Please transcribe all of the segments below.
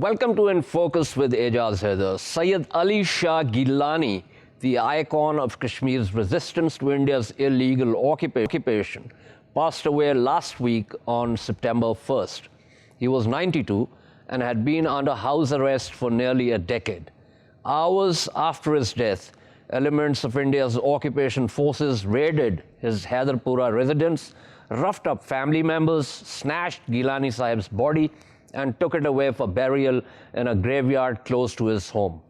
Welcome to In Focus with Ejaz Haider. Syed Ali Shah Geelani, the icon of Kashmir's resistance to India's illegal occupation, passed away last week on September 1st. He was 92 and had been under house arrest for nearly a decade. Hours after his death, elements of India's occupation forces raided his Haidarpura residence, roughed up family members, snatched Geelani Sahib's body, and took it away for burial in a graveyard close to his home.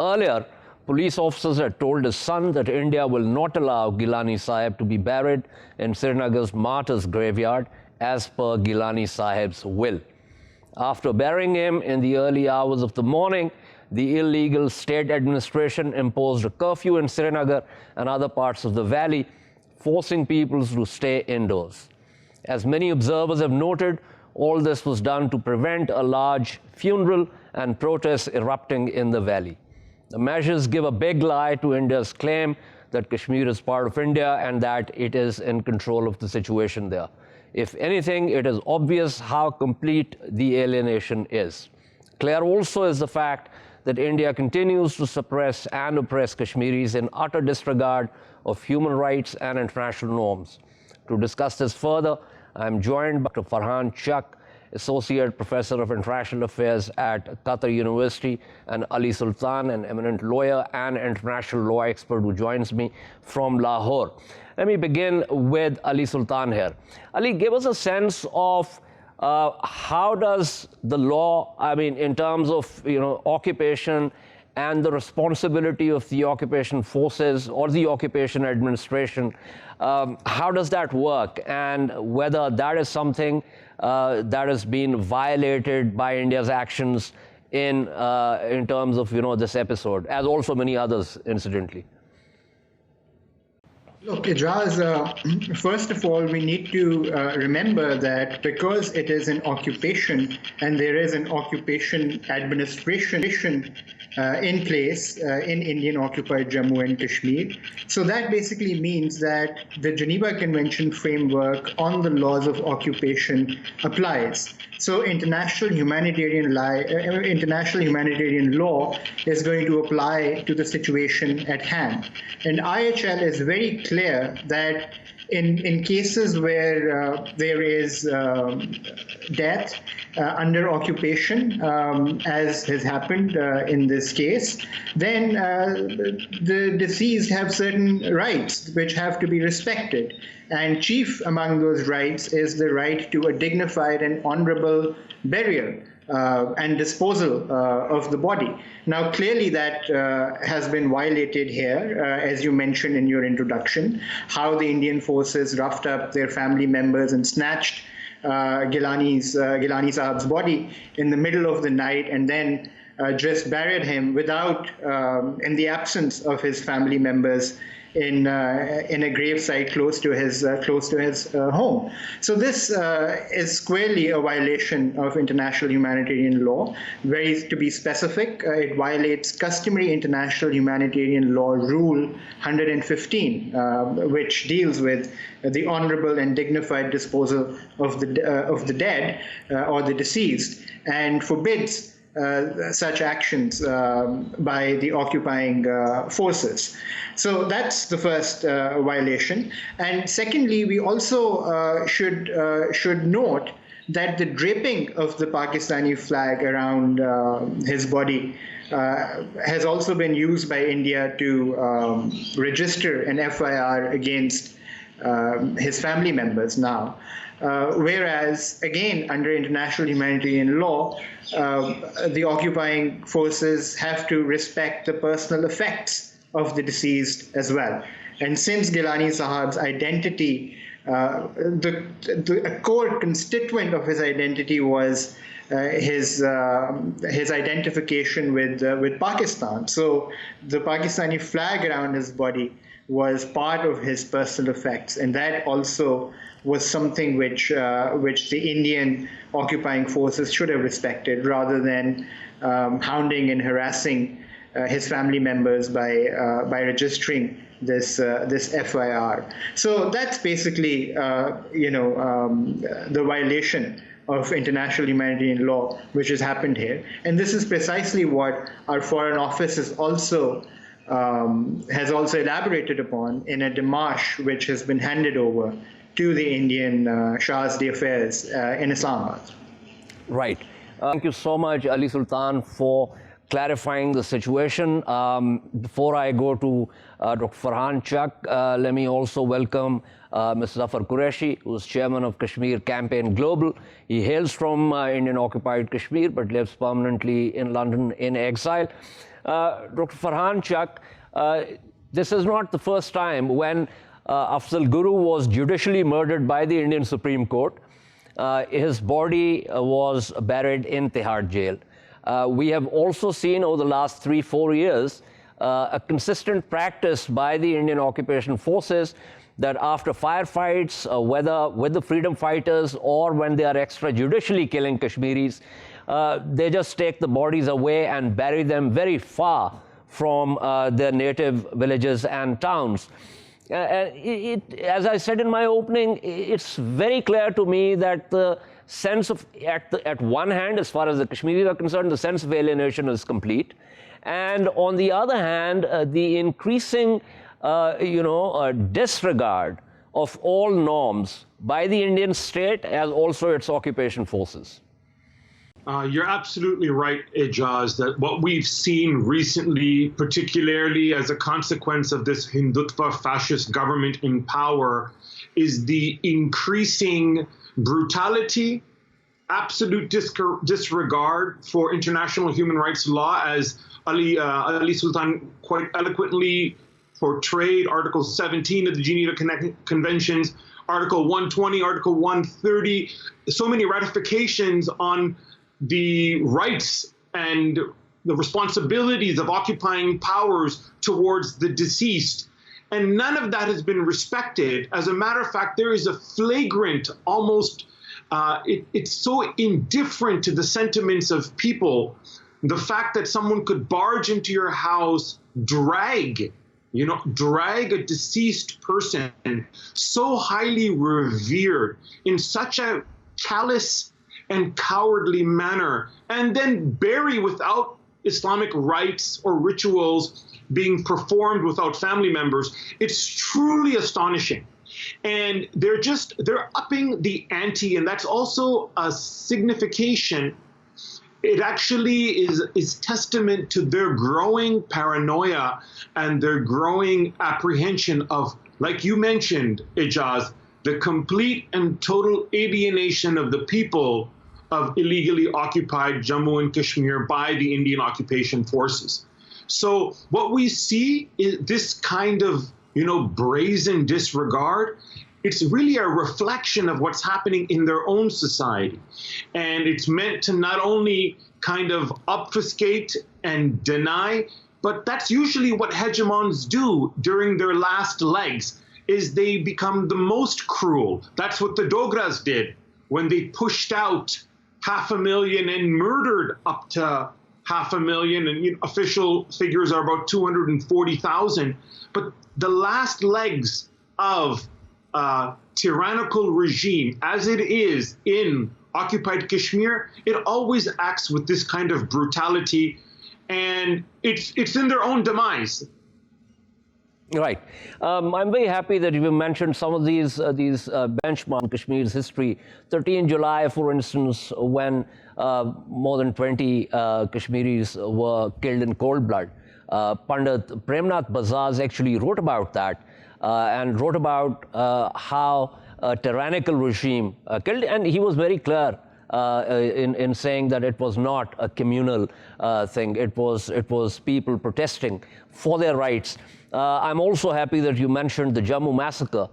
Earlier, police officers had told his son that India will not allow Geelani Sahib to be buried in Srinagar's martyrs' graveyard as per Geelani Sahib's will. After burying him in the early hours of the morning, the illegal state administration imposed a curfew in Srinagar and other parts of the valley, forcing people to stay indoors. As many observers have noted, all this was done to prevent a large funeral and protests erupting in the valley. The measures give a big lie to India's claim that Kashmir is part of India and that it is in control of the situation there. If anything, it is obvious how complete the alienation is. Clear also is the fact that India continues to suppress and oppress Kashmiris in utter disregard of human rights and international norms. To discuss this further, I am joined by Dr. Farhan Chak, Associate Professor of International Affairs at Qatar University, and Ali Sultan, an eminent lawyer and international law expert who joins me from Lahore. Let me begin with Ali Sultan here. Ali, give us a sense of how does the law, in terms of occupation and the responsibility of the occupation forces or the occupation administration, how does that work, and whether that is something that has been violated by India's actions in terms of this episode, as also many others, incidentally? Look, Ejaz, first of all, we need to remember that because it is an occupation and there is an occupation administration in place in Indian-occupied Jammu and Kashmir, so that basically means that the Geneva Convention framework on the laws of occupation applies. So international humanitarian law is going to apply to the situation at hand. And IHL is very clear that in cases where there is death under occupation, as has happened in this case, then the deceased have certain rights which have to be respected. And chief among those rights is the right to a dignified and honorable burial and disposal of the body. Now, clearly that has been violated here, as you mentioned in your introduction, how the Indian forces roughed up their family members and snatched Geelani Sahib's body in the middle of the night and then just buried him without, in the absence of his family members, in a gravesite close to his home. So this is squarely a violation of international humanitarian law. To be specific, it violates customary international humanitarian law rule 115, which deals with the honorable and dignified disposal of the dead or the deceased, and forbids such actions by the occupying forces. So that's the first violation. And secondly, we also should note that the draping of the Pakistani flag around his body has also been used by India to register an FIR against his family members now. Whereas, again, under international humanitarian law, the occupying forces have to respect the personal effects of the deceased as well. And since Geelani Sahib's identity, the core constituent of his identity was his identification with Pakistan. So the Pakistani flag around his body was part of his personal effects, and that also was something which the Indian occupying forces should have respected, rather than hounding and harassing his family members by registering this FIR. So that's basically the violation of international humanitarian law, which has happened here. And this is precisely what our Foreign Office has also elaborated upon in a démarche which has been handed over to the Indian Shah's d'Affaires in Islamabad. Right. Thank you so much, Ali Sultan, for clarifying the situation. Before I go to Dr. Farhan Chak, let me also welcome Mr. Zafar Qureshi, who is chairman of Kashmir Campaign Global. He hails from Indian-occupied Kashmir, but lives permanently in London in exile. Dr. Farhan Chak, this is not the first time when Afzal Guru was judicially murdered by the Indian Supreme Court. His body was buried in Tihar jail. We have also seen over the last 3-4 years a consistent practice by the Indian occupation forces that after firefights, whether with the freedom fighters or when they are extrajudicially killing Kashmiris, they just take the bodies away and bury them very far from their native villages and towns. As I said in my opening, it's very clear to me that the sense of, at one hand, as far as the Kashmiris are concerned, the sense of alienation is complete. And on the other hand, the increasing, disregard of all norms by the Indian state as also its occupation forces. You're absolutely right, Ijaz, that what we've seen recently, particularly as a consequence of this Hindutva fascist government in power, is the increasing brutality, absolute disregard for international human rights law, as Ali Sultan quite eloquently portrayed Article 17 of the Geneva Conventions, Article 120, Article 130, so many ratifications on the rights and the responsibilities of occupying powers towards the deceased. And none of that has been respected. As a matter of fact, there is a flagrant, almost, it's so indifferent to the sentiments of people. The fact that someone could barge into your house, drag a deceased person, so highly revered, in such a callous and cowardly manner, and then bury without Islamic rites or rituals being performed without family members. It's truly astonishing. And they're upping the ante, and that's also a signification. It actually is testament to their growing paranoia and their growing apprehension of, like you mentioned, Ijaz, the complete and total alienation of the people of illegally occupied Jammu and Kashmir by the Indian occupation forces. So what we see is this kind of, brazen disregard. It's really a reflection of what's happening in their own society. And it's meant to not only kind of obfuscate and deny, but that's usually what hegemons do during their last legs, is they become the most cruel. That's what the Dogras did when they pushed out 500,000 and murdered up to 500,000, and official figures are about 240,000. But the last legs of tyrannical regime, as it is in occupied Kashmir, it always acts with this kind of brutality, and it's in their own demise. Right. I'm very happy that you mentioned some of these benchmarks in Kashmir's history. 13 July, for instance, when more than 20 Kashmiris were killed in cold blood. Pandit Premnath Bazaz actually wrote about that and wrote about how a tyrannical regime killed, and he was very clear in saying that it was not a communal thing. It was people protesting for their rights. I'm also happy that you mentioned the Jammu massacre.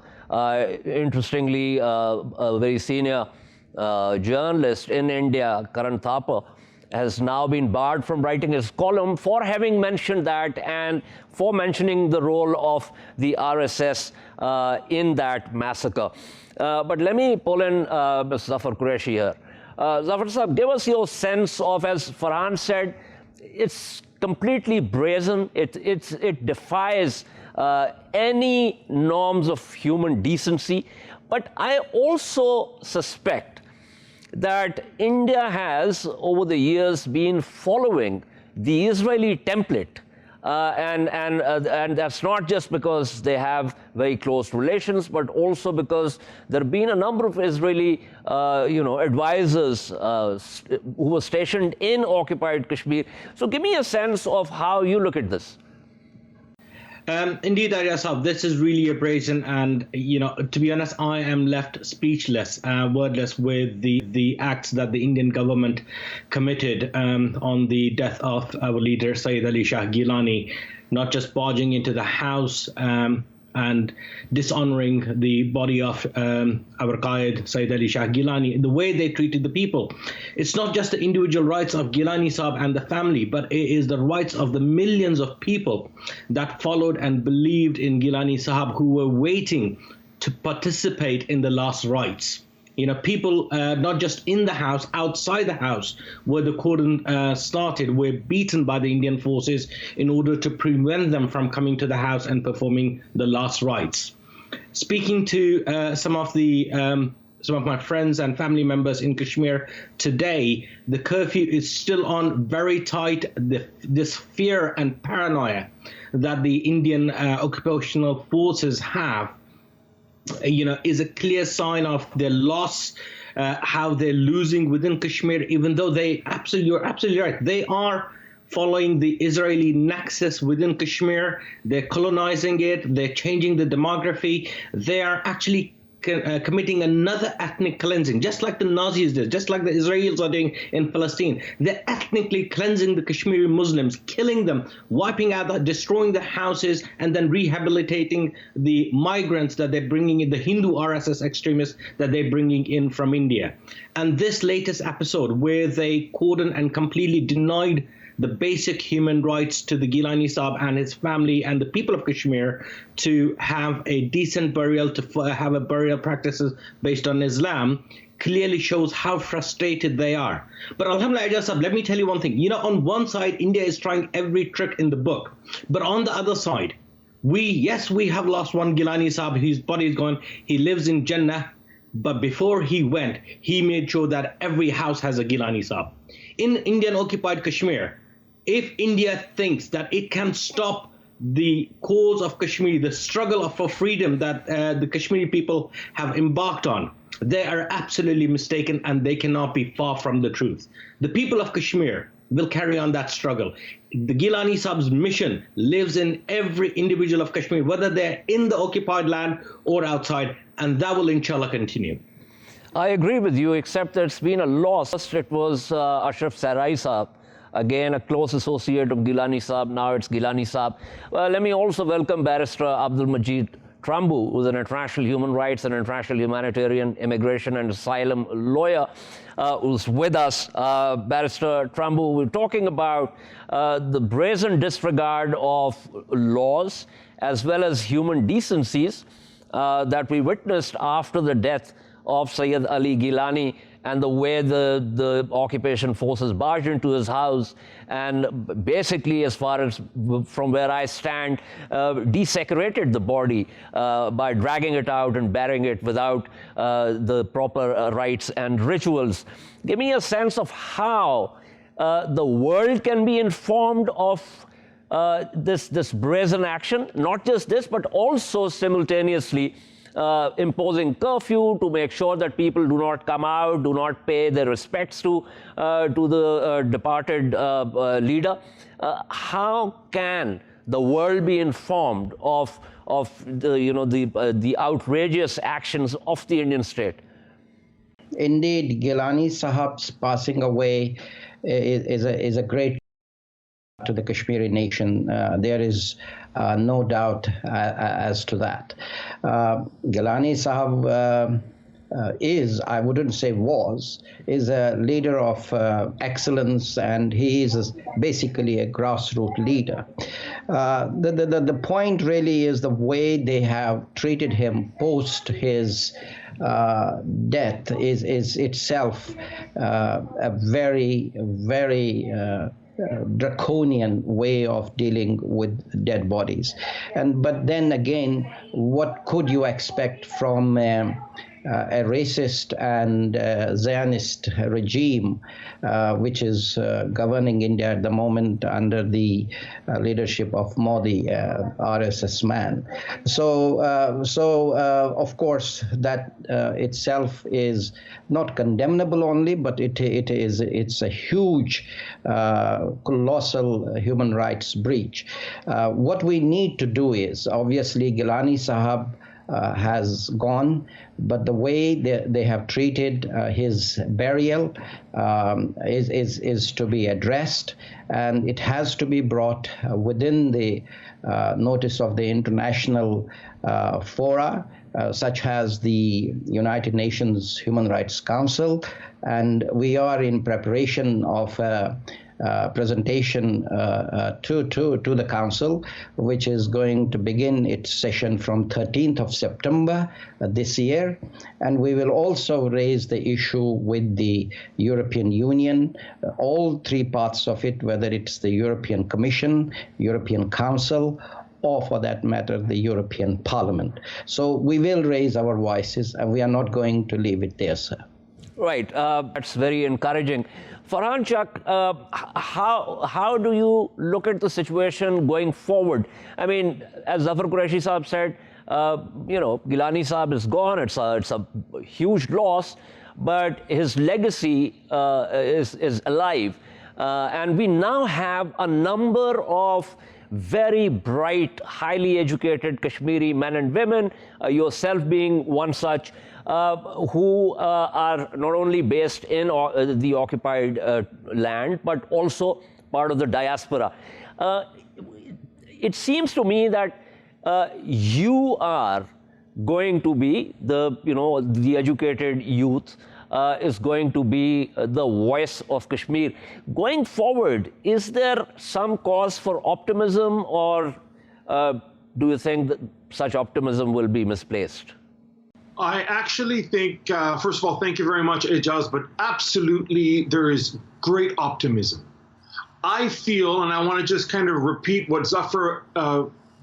Interestingly, a very senior journalist in India, Karan Thapar, has now been barred from writing his column for having mentioned that and for mentioning the role of the RSS in that massacre. But let me pull in Mr. Zafar Qureshi here. Zafar Sahab, give us your sense of, as Farhan said, it's completely brazen. It defies any norms of human decency. But I also suspect that India has, over the years, been following the Israeli template. And that's not just because they have very close relations, but also because there have been a number of Israeli, advisors who were stationed in occupied Kashmir. So give me a sense of how you look at this. Indeed, Aryasab, this is really a brazen, and to be honest, I am left speechless, wordless with the acts that the Indian government committed on the death of our leader Syed Ali Shah Geelani, not just barging into the house and dishonoring the body of our Qaid Syed Ali Shah Geelani, the way they treated the people. It's not just the individual rights of Geelani Sahab and the family, but it is the rights of the millions of people that followed and believed in Geelani Sahab, who were waiting to participate in the last rites. People not just in the house, outside the house, where the cordon started, were beaten by the Indian forces in order to prevent them from coming to the house and performing the last rites. Speaking to some of my friends and family members in Kashmir today, the curfew is still on very tight. This fear and paranoia that the Indian occupational forces have is a clear sign of their loss, how they're losing within Kashmir, even though you're absolutely right. They are following the Israeli nexus within Kashmir. They're colonizing it. They're changing the demography. They are actually committing another ethnic cleansing, just like the Nazis did, just like the Israelis are doing in Palestine. They're ethnically cleansing the Kashmiri Muslims, killing them, wiping out, destroying the houses, and then rehabilitating the migrants that they're bringing in, the Hindu RSS extremists that they're bringing in from India. And this latest episode, where they cordoned and completely denied the basic human rights to the Geelani Sahib and his family and the people of Kashmir to have a decent burial, to have a burial practices based on Islam, clearly shows how frustrated they are. But Alhamdulillah, let me tell you one thing. On one side, India is trying every trick in the book. But on the other side, we have lost one Geelani Sahib. His body is gone. He lives in Jannah. But before he went, he made sure that every house has a Geelani Sahib. In Indian occupied Kashmir, if India thinks that it can stop the cause of Kashmir, the struggle for freedom that the Kashmiri people have embarked on, they are absolutely mistaken, and they cannot be far from the truth. The people of Kashmir will carry on that struggle. The Geelani Sahib's mission lives in every individual of Kashmir, whether they're in the occupied land or outside, and that will inshallah continue. I agree with you, except that it's been a loss. First it was Ashraf Sarai Sahib, again a close associate of Geelani Sahib. Now it's Geelani Sahib. Well, let me also welcome Barrister Abdul Majid Trambu, who's an international human rights and international humanitarian immigration and asylum lawyer, who's with us. Barrister Trambu, we're talking about the brazen disregard of laws as well as human decencies that we witnessed after the death of Syed Ali Geelani, and the way the occupation forces barged into his house and basically, as far as from where I stand, desecrated the body by dragging it out and burying it without the proper rites and rituals. Give me a sense of how the world can be informed of this brazen action, not just this, but also simultaneously imposing curfew to make sure that people do not come out, do not pay their respects to the departed leader. How can the world be informed of the outrageous actions of the Indian state? Indeed, Geelani Sahab's passing away is a great to the Kashmiri nation. There is no doubt as to that. Geelani Sahab is, I wouldn't say was, is a leader of excellence, and he is basically a grassroots leader. The point really is the way they have treated him post his death is itself a very, very draconian way of dealing with dead bodies. But then again, what could you expect from a racist and Zionist regime, which is governing India at the moment under the leadership of Modi, RSS man. So of course, that itself is not condemnable only, but it's a huge, colossal human rights breach. What we need to do is, obviously, Geelani Sahab has gone, but the way they have treated his burial is to be addressed, and it has to be brought within the notice of the international fora, such as the United Nations Human Rights Council, and we are in preparation of presentation to the council, which is going to begin its session from 13th of September this year. And we will also raise the issue with the European Union, all three parts of it, whether it's the European Commission, European Council, or for that matter, the European Parliament. So we will raise our voices, and we are not going to leave it there, sir. Right, that's very encouraging. Farhan Chak, how do you look at the situation going forward? I mean, as Zafar Qureshi Saab said, Geelani Saab is gone. It's a huge loss, but his legacy is alive. And we now have a number of very bright, highly educated Kashmiri men and women, yourself being one such, who are not only based in the occupied land, but also part of the diaspora. It seems to me that you are going to be the educated youth is going to be the voice of Kashmir. Going forward, is there some cause for optimism, or do you think that such optimism will be misplaced? I actually think, first of all, thank you very much, Ijaz, but absolutely there is great optimism. I feel, and I want to just kind of repeat what Zafar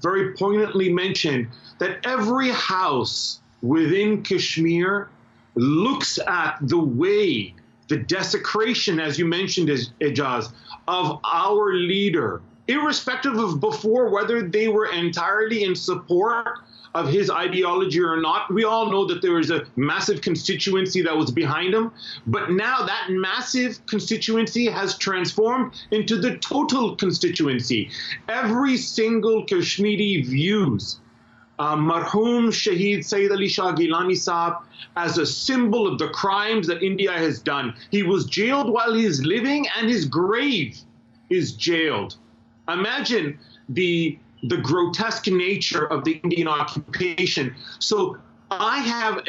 very poignantly mentioned, that every house within Kashmir looks at the way, the desecration, as you mentioned, Ijaz, of our leader, irrespective of before whether they were entirely in support of his ideology or not. We all know that there was a massive constituency that was behind him, but now that massive constituency has transformed into the total constituency. Every single Kashmiri views Marhum Shaheed Syed Ali Shah Geelani Saab as a symbol of the crimes that India has done. He was jailed while he is living, and his grave is jailed. Imagine the grotesque nature of the Indian occupation. So I have,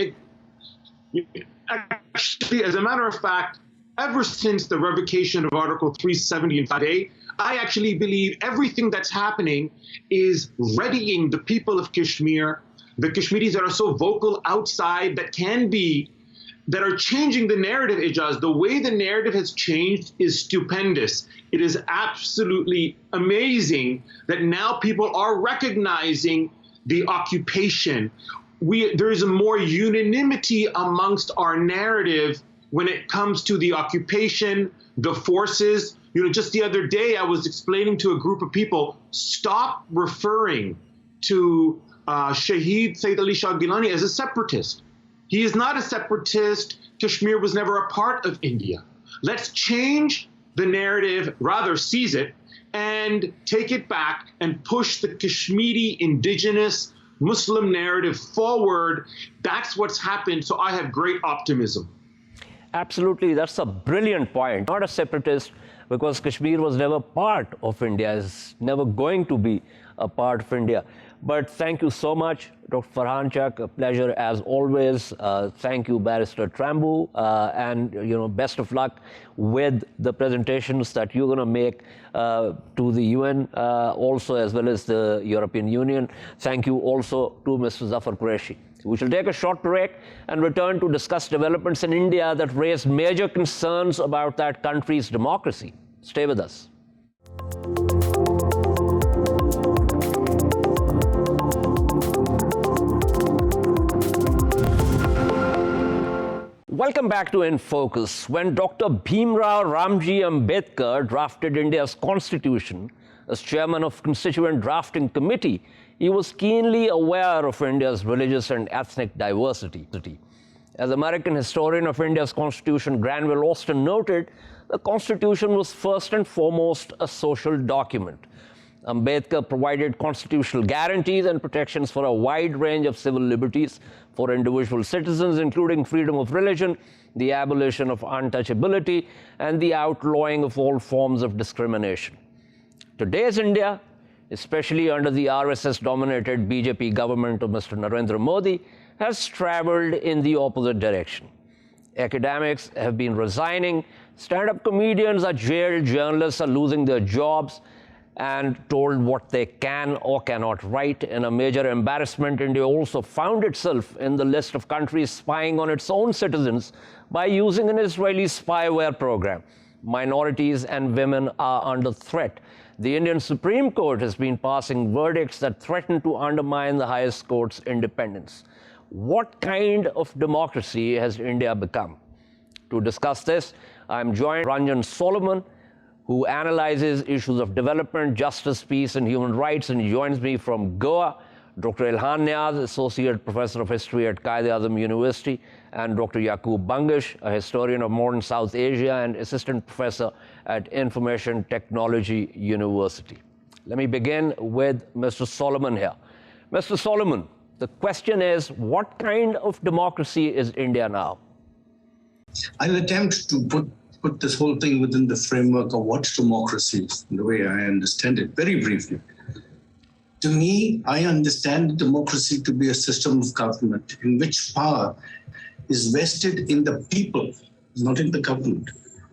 actually, as a matter of fact, ever since the revocation of Article 370 in 5A, I actually believe everything that's happening is readying the people of Kashmir, the Kashmiris that are so vocal outside, that are changing the narrative, Ijaz. The way the narrative has changed is stupendous. It is absolutely amazing that now people are recognizing the occupation. There is a more unanimity amongst our narrative when it comes to the occupation, the forces. Just the other day, I was explaining to a group of people, stop referring to Shaheed Syed Ali Shah Geelani as a separatist. He is not a separatist. Kashmir was never a part of India. Let's change the narrative, rather seize it, and take it back and push the Kashmiri indigenous Muslim narrative forward. That's what's happened, so I have great optimism. Absolutely, that's a brilliant point. Not a separatist, because Kashmir was never part of India, is never going to be a part of India. But thank you so much, Dr. Farhan Chak. A pleasure as always. Thank you, Barrister Trambu, and best of luck with the presentations that you're going to make to the UN, also as well as the European Union. Thank you also to Mr. Zafar Qureshi. We shall take a short break and return to discuss developments in India that raise major concerns about that country's democracy. Stay with us. Welcome back to In Focus. When Dr. Bhimrao Ramji Ambedkar drafted India's constitution as chairman of Constituent Drafting Committee, he was keenly aware of India's religious and ethnic diversity. As American historian of India's constitution Granville Austin noted, the constitution was first and foremost a social document. Ambedkar provided constitutional guarantees and protections for a wide range of civil liberties for individual citizens, including freedom of religion, the abolition of untouchability, and the outlawing of all forms of discrimination. Today's India, especially under the RSS-dominated BJP government of Mr. Narendra Modi, has traveled in the opposite direction. Academics have been resigning, stand-up comedians are jailed, journalists are losing their jobs and told what they can or cannot write. In a major embarrassment, India also found itself in the list of countries spying on its own citizens by using an Israeli spyware program. Minorities and women are under threat. The Indian Supreme Court has been passing verdicts that threaten to undermine the highest court's independence. What kind of democracy has India become? To discuss this, I'm joined by Ranjan Solomon, who analyzes issues of development, justice, peace, and human rights, and he joins me from Goa. Dr. Ilhan Niaz, Associate Professor of History at Quaid-e-Azam University, and Dr. Yaqub Bangish, a historian of modern South Asia and Assistant Professor at Information Technology University. Let me begin with Mr. Solomon here. Mr. Solomon, the question is, what kind of democracy is India now? I'll attempt to put this whole thing within the framework of what democracy is, the way I understand it, very briefly. To me, I understand democracy to be a system of government in which power is vested in the people, not in the government,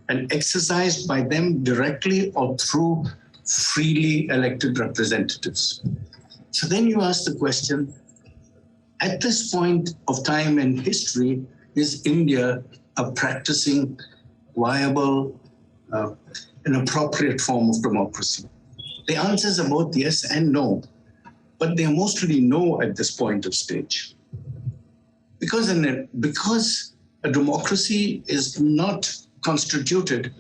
and exercised by them directly or through freely elected representatives. So then you ask the question, at this point of time in history, is India a practicing, viable, an appropriate form of democracy? The answers are both yes and no, but they are mostly no at this point of stage. Because a democracy is not constituted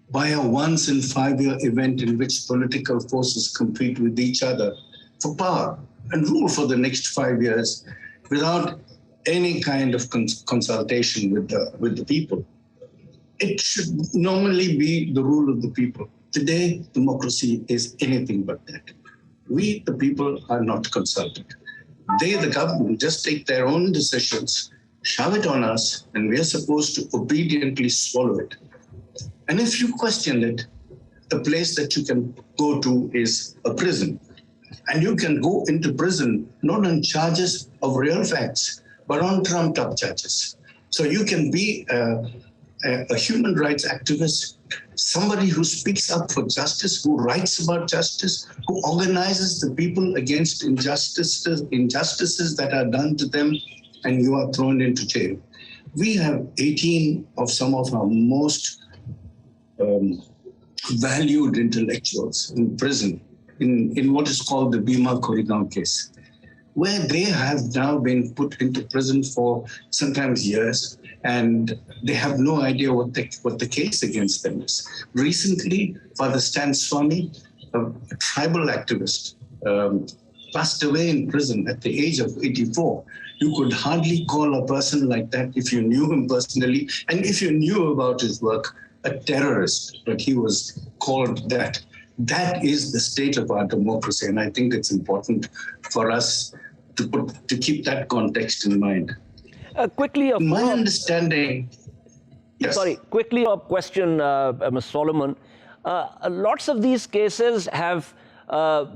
by a once in 5-year event in which political forces compete with each other for power and rule for the next 5 years without any kind of consultation with the people. It should normally be the rule of the people. Today, democracy is anything but that. We, the people, are not consulted. They, the government, just take their own decisions, shove it on us, and we are supposed to obediently swallow it. And if you question it, the place that you can go to is a prison. And you can go into prison not on charges of real facts, but on trumped-up charges. So you can be a human rights activist, somebody who speaks up for justice, who writes about justice, who organizes the people against injustices that are done to them, and you are thrown into jail. We have 18 of some of our most valued intellectuals in prison, in what is called the Bhima Koregaon case, where they have now been put into prison for sometimes years, and they have no idea what the case against them is. Recently, Father Stan Swami, a tribal activist, passed away in prison at the age of 84. You could hardly call a person like that, if you knew him personally, and if you knew about his work, a terrorist, but he was called that. That is the state of our democracy, and I think it's important for us to keep that context in mind. Quickly, my understanding. Yes. Sorry, quickly a question, Ms. Solomon. Lots of these cases have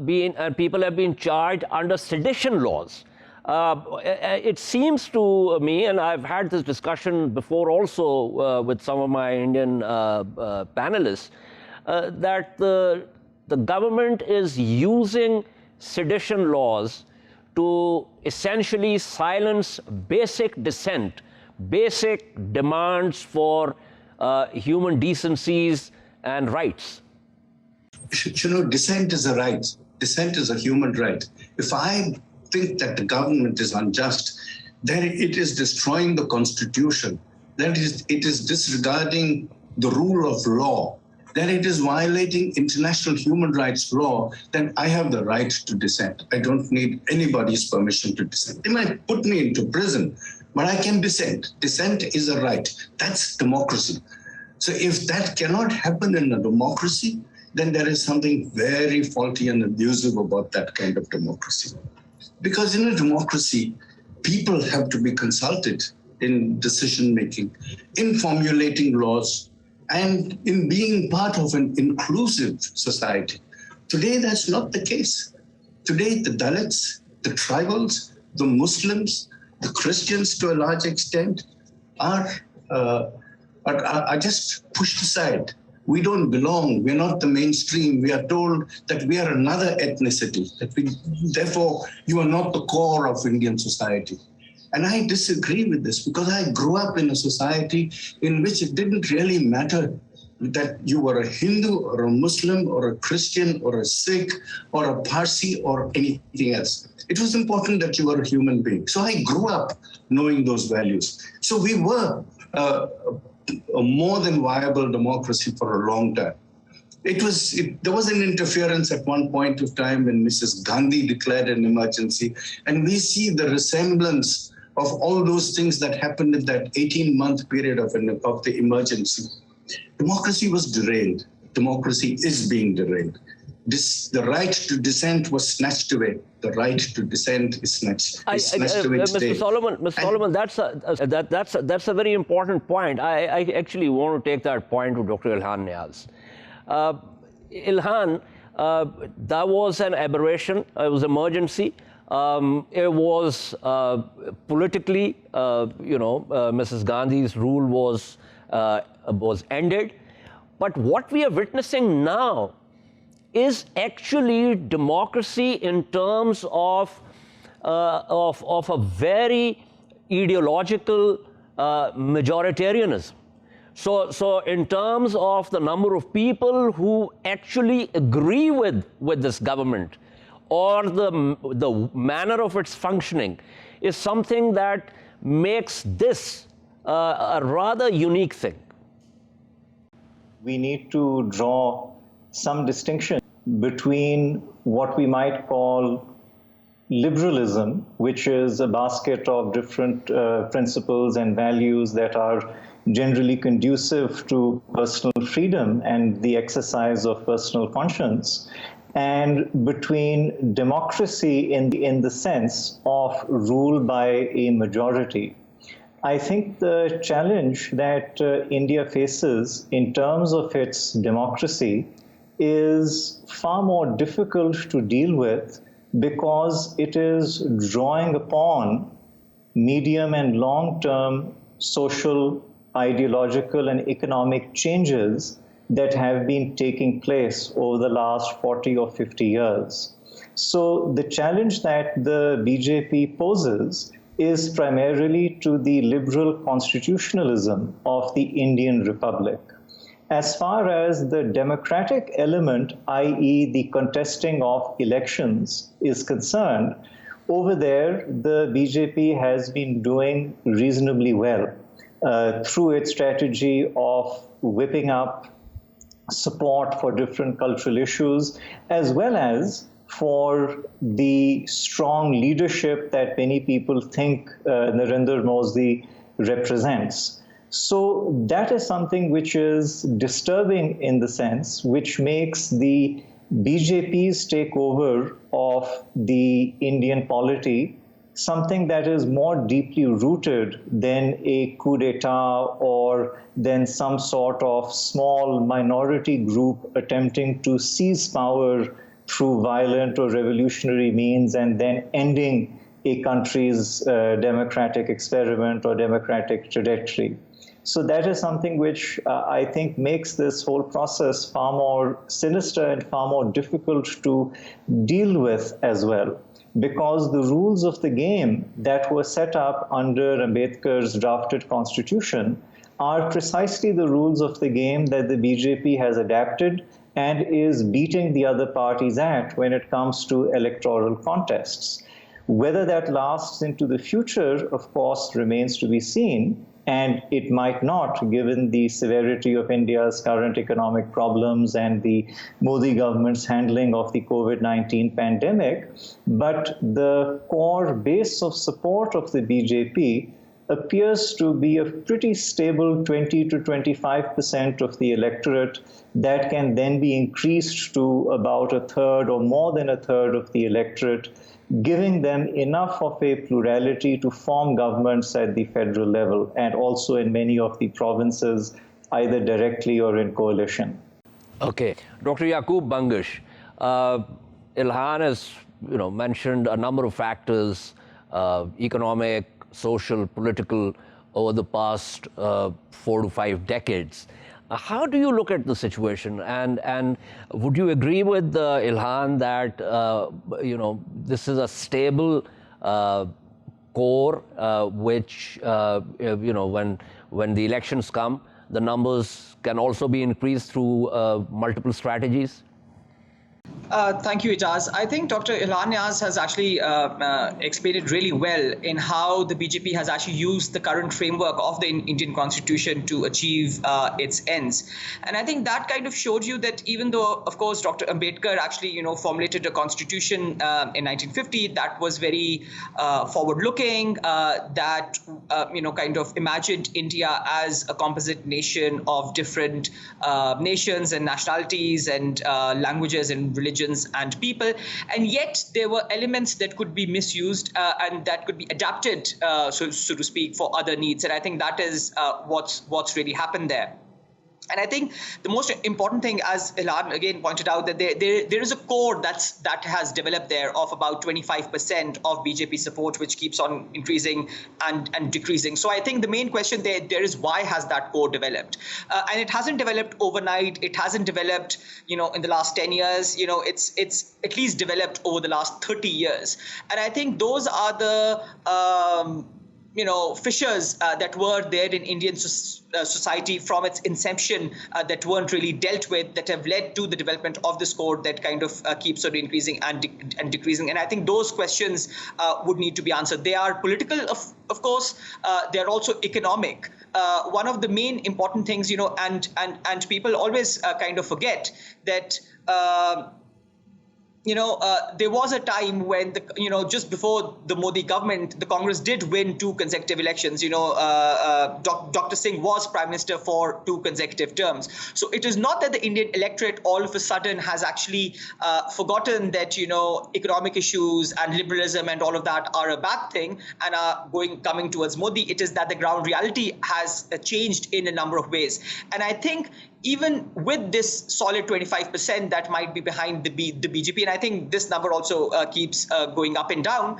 people have been charged under sedition laws. It seems to me, and I've had this discussion before also with some of my Indian panelists, that the government is using sedition laws to essentially silence basic dissent, basic demands for human decencies and rights. You know, dissent is a right. Dissent is a human right. If I think that the government is unjust, then it is destroying the Constitution that it is disregarding the rule of law, that it is violating international human rights law, then I have the right to dissent. I don't need anybody's permission to dissent. They might put me into prison, but I can dissent. Dissent is a right. That's democracy. So if that cannot happen in a democracy, then there is something very faulty and abusive about that kind of democracy. Because in a democracy, people have to be consulted in decision-making, in formulating laws, and in being part of an inclusive society. Today, that's not the case. Today, the Dalits, the tribals, the Muslims, the Christians to a large extent are just pushed aside. We don't belong. We're not the mainstream. We are told that we are another ethnicity, therefore, you are not the core of Indian society. And I disagree with this because I grew up in a society in which it didn't really matter that you were a Hindu or a Muslim or a Christian or a Sikh or a Parsi or anything else. It was important that you were a human being. So I grew up knowing those values. So we were a more than viable democracy for a long time. There was an interference at one point of time when Mrs. Gandhi declared an emergency, and we see the resemblance of all those things that happened in that 18-month period of the emergency. Democracy was derailed. Democracy is being derailed. The right to dissent was snatched away. The right to dissent is snatched away today. Mr. Solomon, that's a very important point. I actually want to take that point to Dr. Ilhan Niaz. Ilhan, that was an aberration. It was emergency. It was politically, Mrs. Gandhi's rule was ended. But what we are witnessing now is actually democracy in terms of a very ideological majoritarianism. So in terms of the number of people who actually agree with this government or the manner of its functioning is something that makes this a rather unique thing. We need to draw some distinction between what we might call liberalism, which is a basket of different principles and values that are generally conducive to personal freedom and the exercise of personal conscience, and between democracy in the sense of rule by a majority. I think the challenge that India faces in terms of its democracy is far more difficult to deal with because it is drawing upon medium and long-term social, ideological, and economic changes that have been taking place over the last 40 or 50 years. So the challenge that the BJP poses is primarily to the liberal constitutionalism of the Indian Republic. As far as the democratic element, i.e. the contesting of elections, is concerned, over there the BJP has been doing reasonably well through its strategy of whipping up support for different cultural issues, as well as for the strong leadership that many people think Narendra Modi represents. So that is something which is disturbing in the sense which makes the BJP's takeover of the Indian polity something that is more deeply rooted than a coup d'etat or than some sort of small minority group attempting to seize power through violent or revolutionary means and then ending a country's democratic experiment or democratic trajectory. So that is something which I think makes this whole process far more sinister and far more difficult to deal with as well, because the rules of the game that were set up under Ambedkar's drafted constitution are precisely the rules of the game that the BJP has adapted and is beating the other parties at when it comes to electoral contests. Whether that lasts into the future, of course, remains to be seen. And it might not, given the severity of India's current economic problems and the Modi government's handling of the COVID-19 pandemic. But the core base of support of the BJP appears to be a pretty stable 20 to 25% of the electorate that can then be increased to about a third or more than a third of the electorate, giving them enough of a plurality to form governments at the federal level and also in many of the provinces, either directly or in coalition. Okay. Dr. Yaqub Bangash, Ilhan has mentioned a number of factors, economic, social, political, over the past 4 to 5 decades. How do you look at the situation, and would you agree with Ilhan that this is a stable core, which when the elections come, the numbers can also be increased through multiple strategies? Thank you, Ijaz. I think Dr. Ilhan Niaz has actually explained it really well in how the BJP has actually used the current framework of the Indian Constitution to achieve its ends. And I think that kind of showed you that even though, of course, Dr. Ambedkar actually, formulated a constitution in 1950 that was very forward-looking, that, kind of imagined India as a composite nation of different nations and nationalities and languages and religions and people, and yet there were elements that could be misused and that could be adapted, so to speak, for other needs. And I think that is what's really happened there. And I think the most important thing, as Ilhan again pointed out, that there is a core that has developed there of about 25% of BJP support, which keeps on increasing and decreasing. So I think the main question there is, why has that core developed? And it hasn't developed overnight. It hasn't developed, in the last 10 years. It's at least developed over the last 30 years. And I think those are the fissures that were there in Indian society from its inception that weren't really dealt with, that have led to the development of this code that kind of keeps on increasing and decreasing. And I think those questions would need to be answered. They are political, of course. They're also economic. One of the main important things, and people always kind of forget that there was a time when just before the Modi government, the Congress did win 2 consecutive elections. Dr. Singh was Prime Minister for 2 consecutive terms. So it is not that the Indian electorate all of a sudden has actually forgotten that, economic issues and liberalism and all of that are a bad thing and are coming towards Modi. It is that the ground reality has changed in a number of ways. And I think even with this solid 25% that might be behind the BJP, and I think this number also keeps going up and down,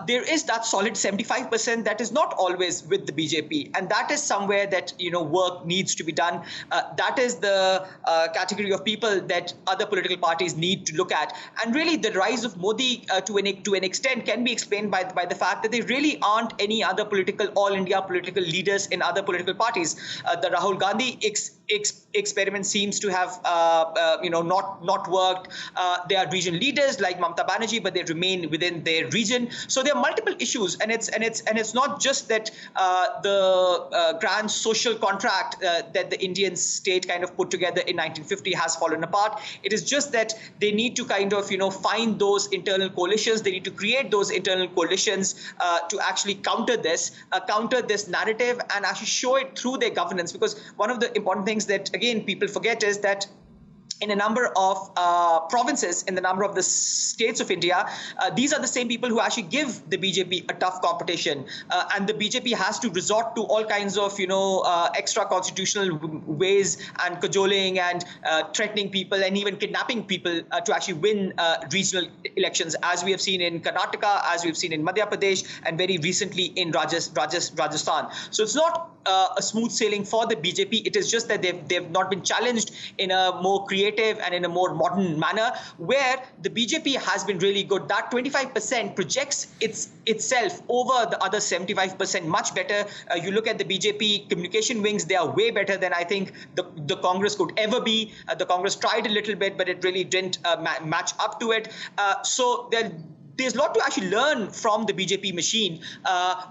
there is that solid 75% that is not always with the BJP. And that is somewhere that, work needs to be done. That is the category of people that other political parties need to look at. And really the rise of Modi to an extent can be explained by the fact that there really aren't any other all India political leaders in other political parties. The Rahul Gandhi experiment seems to have not worked. There are regional leaders like Mamata Banerjee, but they remain within their region. So there are multiple issues, and it's not just that the grand social contract that the Indian state kind of put together in 1950 has fallen apart. It is just that they need to kind of find those internal coalitions. They need to create those internal coalitions to actually counter this narrative and actually show it through their governance. Because one of the important things that, again, people forget is that in a number of provinces, in the number of the states of India, these are the same people who actually give the BJP a tough competition. And the BJP has to resort to all kinds of, extra constitutional ways and cajoling and threatening people and even kidnapping people to actually win regional elections, as we have seen in Karnataka, as we've seen in Madhya Pradesh, and very recently in Rajasthan. So it's not a smooth sailing for the BJP. It is just that they've not been challenged in a more creative and in a more modern manner, where the BJP has been really good. That 25% projects itself over the other 75% much better. You look at the BJP communication wings, they are way better than I think the Congress could ever be. The Congress tried a little bit, but it really didn't match up to it. So there's a lot to actually learn from the BJP machine,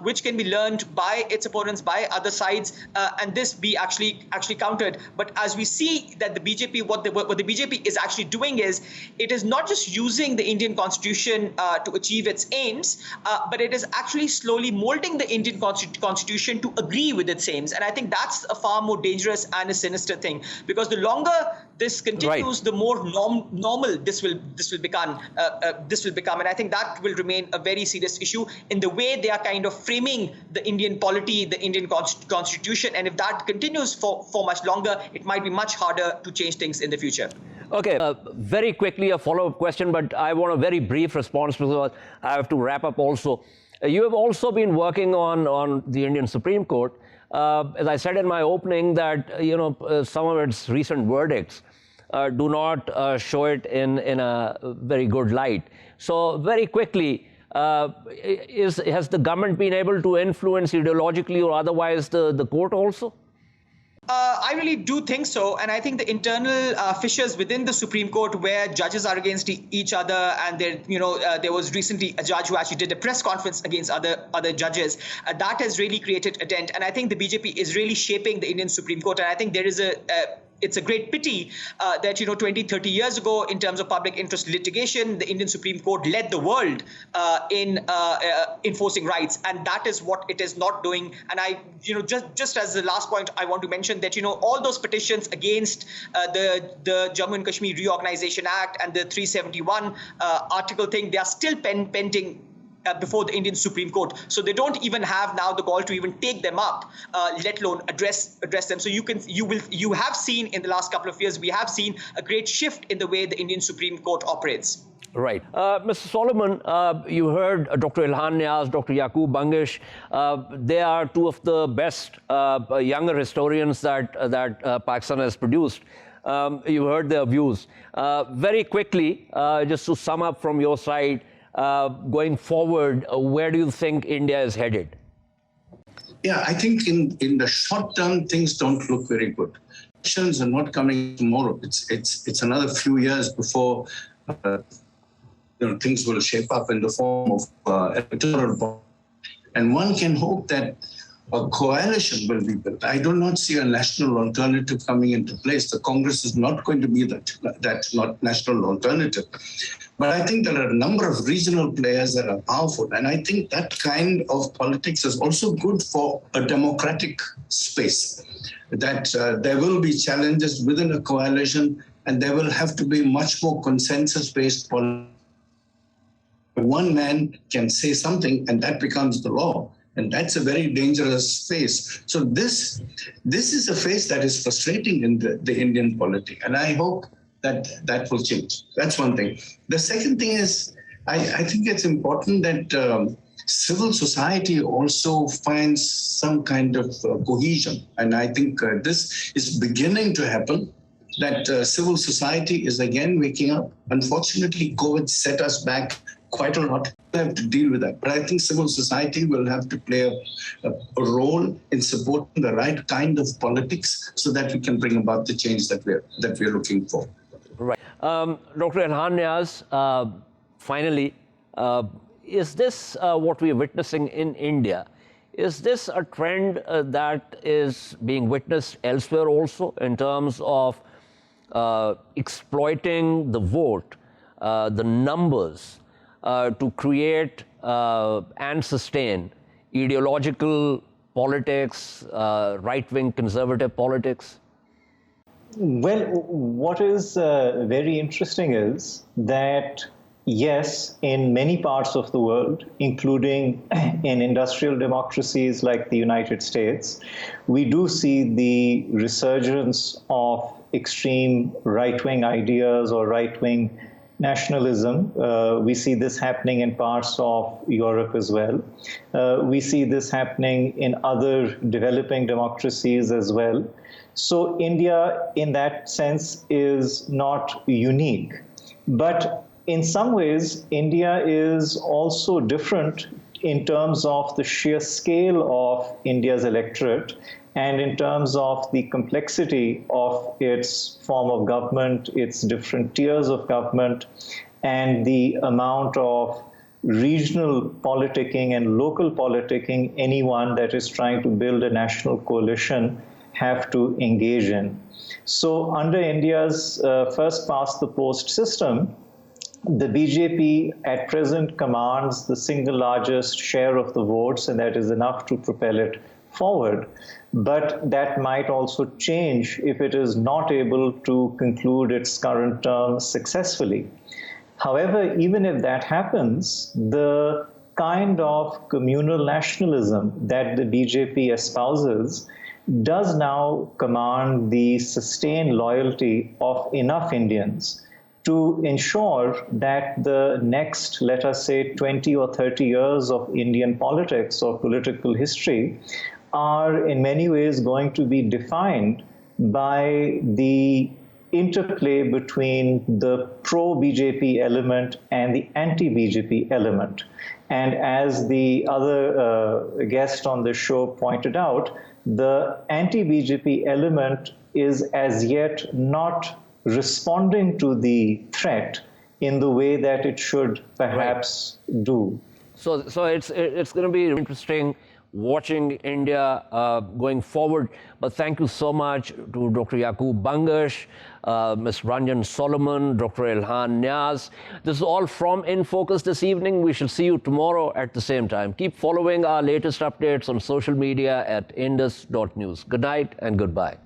which can be learned by its opponents, by other sides, and this be actually countered. But as we see that the BJP, what the BJP is actually doing is, it is not just using the Indian Constitution to achieve its aims, but it is actually slowly molding the Indian Constitution to agree with its aims. And I think that's a far more dangerous and a sinister thing, because the longer this continues, the more normal this will become. And I think that will remain a very serious issue in the way they are kind of framing the Indian polity, the Indian constitution. And if that continues for much longer, it might be much harder to change things in the future. Okay, very quickly a follow-up question, but I want a very brief response because I have to wrap up also. You have also been working on the Indian Supreme Court. As I said in my opening, that some of its recent verdicts do not show it in a very good light. So very quickly, has the government been able to influence ideologically or otherwise the court also? I really do think so, and I think the internal fissures within the Supreme Court, where judges are against each other, and there was recently a judge who actually did a press conference against other judges. That has really created a dent, and I think the BJP is really shaping the Indian Supreme Court, and I think there is it's a great pity that 20, 30 years ago, in terms of public interest litigation, the Indian Supreme Court led the world in enforcing rights, and that is what it is not doing. And I, just as the last point, I want to mention that all those petitions against the Jammu and Kashmir Reorganization Act and the 371 article thing, they are still pending before the Indian Supreme Court. So they don't even have now the gall to even take them up, let alone address them. So you have seen in the last couple of years, we have seen a great shift in the way the Indian Supreme Court operates. Right. Mr. Solomon, you heard Dr. Ilhan Niaz, Dr. Yaqub Bangish. They are two of the best younger historians that Pakistan has produced. You heard their views. Very quickly, just to sum up from your side, going forward, where do you think India is headed? Yeah, I think in the short term, things don't look very good. Elections are not coming tomorrow. It's another few years before things will shape up in the form of electoral. And one can hope that a coalition will be built. I do not see a national alternative coming into place. The Congress is not going to be that not national alternative. But I think there are a number of regional players that are powerful. And I think that kind of politics is also good for a democratic space, that there will be challenges within a coalition, and there will have to be much more consensus-based politics. One man can say something, and that becomes the law. And that's a very dangerous phase. So this is a phase that is frustrating in the Indian polity. And I hope that will change. That's one thing. The second thing is, I think it's important that civil society also finds some kind of cohesion. And I think this is beginning to happen, that civil society is again waking up. Unfortunately, COVID set us back quite a lot. We have to deal with that. But I think civil society will have to play a role in supporting the right kind of politics so that we can bring about the change that we're looking for. Right. Dr. Ilhan Niaz, finally, is this what we are witnessing in India? Is this a trend that is being witnessed elsewhere also in terms of exploiting the vote, the numbers, to create and sustain ideological politics, right-wing conservative politics? Well, what is very interesting is that, yes, in many parts of the world, including in industrial democracies like the United States, we do see the resurgence of extreme right-wing ideas or right-wing nationalism. We see this happening in parts of Europe as well. We see this happening in other developing democracies as well. So India, in that sense, is not unique. But in some ways, India is also different in terms of the sheer scale of India's electorate and in terms of the complexity of its form of government, its different tiers of government, and the amount of regional politicking and local politicking anyone that is trying to build a national coalition have to engage in. So under India's first past the post system, the BJP at present commands the single largest share of the votes, and that is enough to propel it forward. But that might also change if it is not able to conclude its current term successfully. However, even if that happens, the kind of communal nationalism that the BJP espouses does now command the sustained loyalty of enough Indians to ensure that the next, let us say, 20 or 30 years of Indian politics or political history are in many ways going to be defined by the interplay between the pro-BJP element and the anti-BJP element. And as the other guest on the show pointed out, the anti-BJP element is as yet not responding to the threat in the way that it should perhaps do. So it's going to be interesting watching India going forward. But thank you so much to Dr. Yaqub Bangash, Ms. Ranjan Solomon, Dr. Ilhan Niaz. This is all from In Focus this evening. We shall see you tomorrow at the same time. Keep following our latest updates on social media at indus.news. Good night and goodbye.